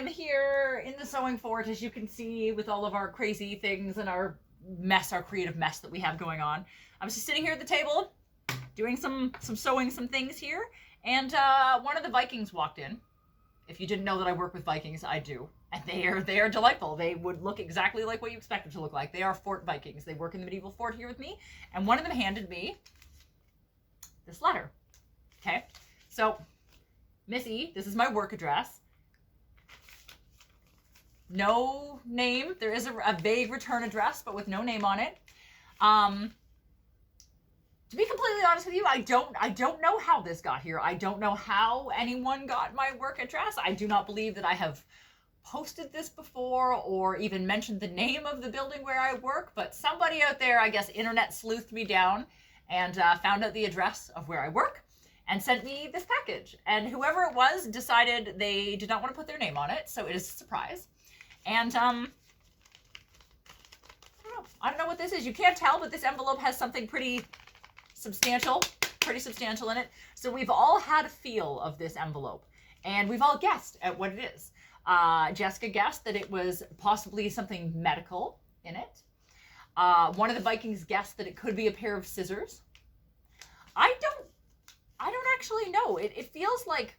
I'm here in the sewing fort, as you can see, with all of our crazy things and our mess, our creative mess that we have going on. I was just sitting here at the table, doing some sewing some things here, and one of the Vikings walked in. If you didn't know that I work with Vikings, I do. And they are delightful. They would look exactly like what you expect them to look like. They are fort Vikings. They work in the medieval fort here with me, and one of them handed me this letter. Okay, so Missy, this is my work address. No name. There is a vague return address, but with no name on it. To be completely honest with you, I don't know how this got here. I don't know how anyone got my work address. I do not believe that I have posted this before or even mentioned the name of the building where I work, but somebody out there, I guess, internet sleuthed me down and found out the address of where I work and sent me this package. And whoever it was decided they did not want to put their name on it, so it is a surprise. And I don't know what this is. You can't tell, but this envelope has something pretty substantial in it. So we've all had a feel of this envelope, and we've all guessed at what it is. Jessica guessed that it was possibly something medical in it. One of the Vikings guessed that it could be a pair of scissors. I don't actually know. It feels like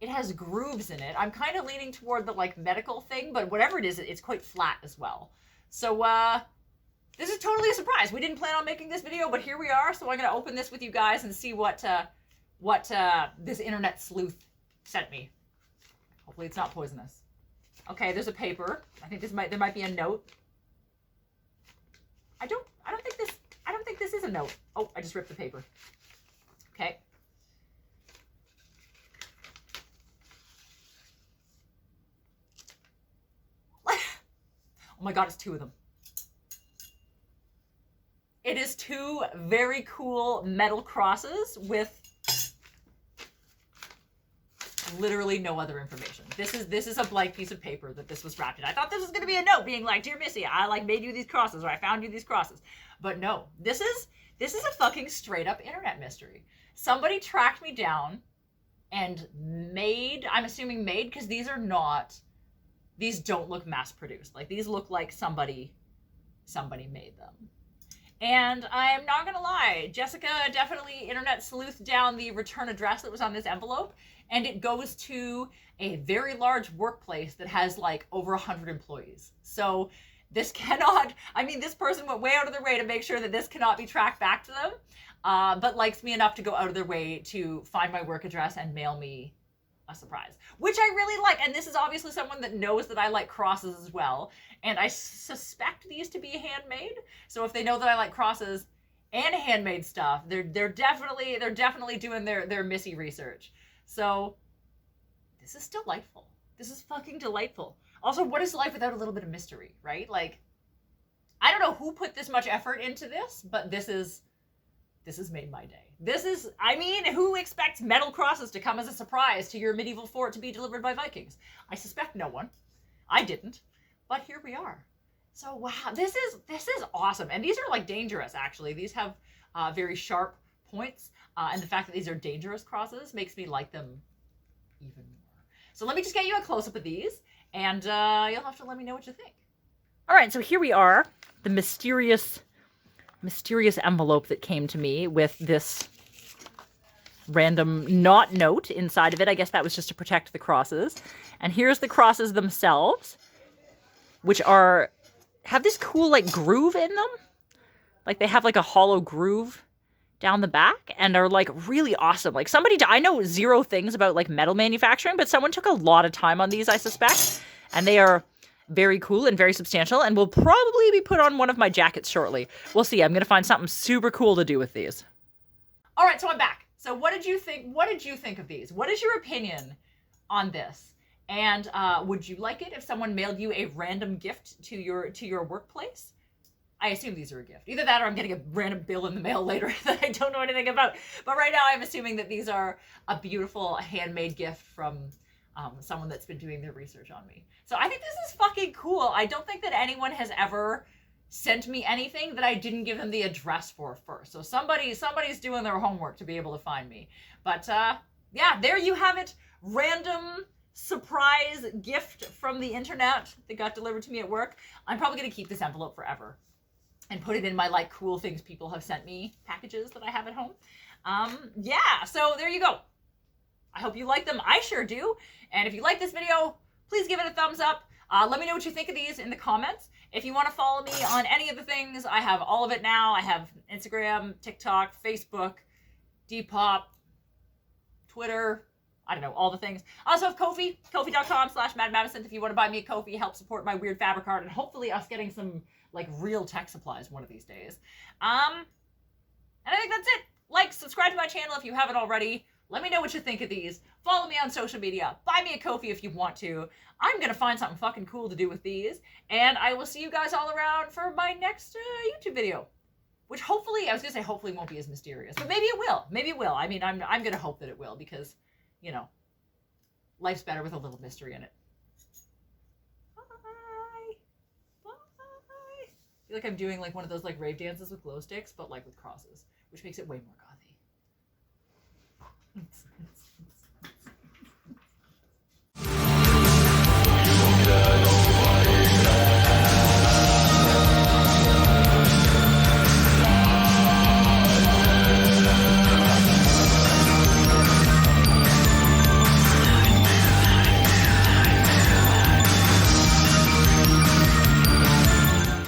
it has grooves in it. I'm kind of leaning toward the like medical thing, but whatever it is, it's quite flat as well. So this is totally a surprise. We didn't plan on making this video, but here we are. So I'm going to open this with you guys and see what this internet sleuth sent me. Hopefully it's not poisonous. Okay, there's a paper. I think there might be a note. I don't think this is a note. Oh, I just ripped the paper. Okay. Oh my God, it's two of them. It is two very cool metal crosses with literally no other information. This is a blank piece of paper that this was wrapped in. I thought this was going to be a note being like, "Dear Missy, I like made you these crosses," or "I found you these crosses." But no, this is a fucking straight up internet mystery. Somebody tracked me down and made, I'm assuming made, because these don't look mass produced. Like these look like somebody made them. And I'm not gonna lie, Jessica definitely internet sleuthed down the return address that was on this envelope, and it goes to a very large workplace that has like over 100 employees. So this cannot, I mean, this person went way out of their way to make sure that this cannot be tracked back to them, but likes me enough to go out of their way to find my work address and mail me a surprise, which I really like. And this is obviously someone that knows that I like crosses as well, and I suspect these to be handmade. So if they know that I like crosses and handmade stuff, they're definitely doing their Missy research. So this is delightful. This is fucking delightful. Also, what is life without a little bit of mystery, right? Like, I don't know who put this much effort into this, but this has made my day. I mean, who expects metal crosses to come as a surprise to your medieval fort to be delivered by Vikings? I suspect no one. I didn't, but here we are. So wow, this is awesome. And these are like dangerous, actually. These have very sharp points, and the fact that these are dangerous crosses makes me like them even more. So let me just get you a close-up of these, and you'll have to let me know what you think. All right, so here we are, the mysterious envelope that came to me with this random not note inside of it. I guess that was just to protect the crosses. And here's the crosses themselves, which have this cool like groove in them. Like they have like a hollow groove down the back and are like really awesome. Like I know zero things about like metal manufacturing, but someone took a lot of time on these, I suspect. And they are very cool and very substantial, and will probably be put on one of my jackets shortly. We'll see. I'm going to find something super cool to do with these. All right, so I'm back. So what did you think? What did you think of these? What is your opinion on this? And would you like it if someone mailed you a random gift to your workplace? I assume these are a gift. Either that or I'm getting a random bill in the mail later that I don't know anything about. But right now I'm assuming that these are a beautiful handmade gift from someone that's been doing their research on me. So I think this is fucking cool. I don't think that anyone has ever sent me anything that I didn't give them the address for first. So somebody's doing their homework to be able to find me. But yeah, there you have it. Random surprise gift from the internet that got delivered to me at work. I'm probably going to keep this envelope forever and put it in my like cool things people have sent me packages that I have at home. Yeah, so there you go. I hope you like them. I sure do. And if you like this video, please give it a thumbs up. Let me know what you think of these in the comments. If you want to follow me on any of the things, I have all of it now. I have Instagram, TikTok, Facebook, Depop, Twitter, I don't know, all the things. I also have Ko-fi, kofi.com/madmadison if you want to buy me a Ko-fi, help support my weird fabric art, and hopefully us getting some like real tech supplies one of these days. And I think that's it. Like, subscribe to my channel if you haven't already. Let me know what you think of these. Follow me on social media. Buy me a Ko-fi if you want to. I'm going to find something fucking cool to do with these. And I will see you guys all around for my next YouTube video. Which hopefully, I was going to say hopefully won't be as mysterious. But maybe it will. Maybe it will. I mean, I'm going to hope that it will. Because, you know, life's better with a little mystery in it. Bye. Bye. I feel like I'm doing like one of those like rave dances with glow sticks. But like with crosses. Which makes it way more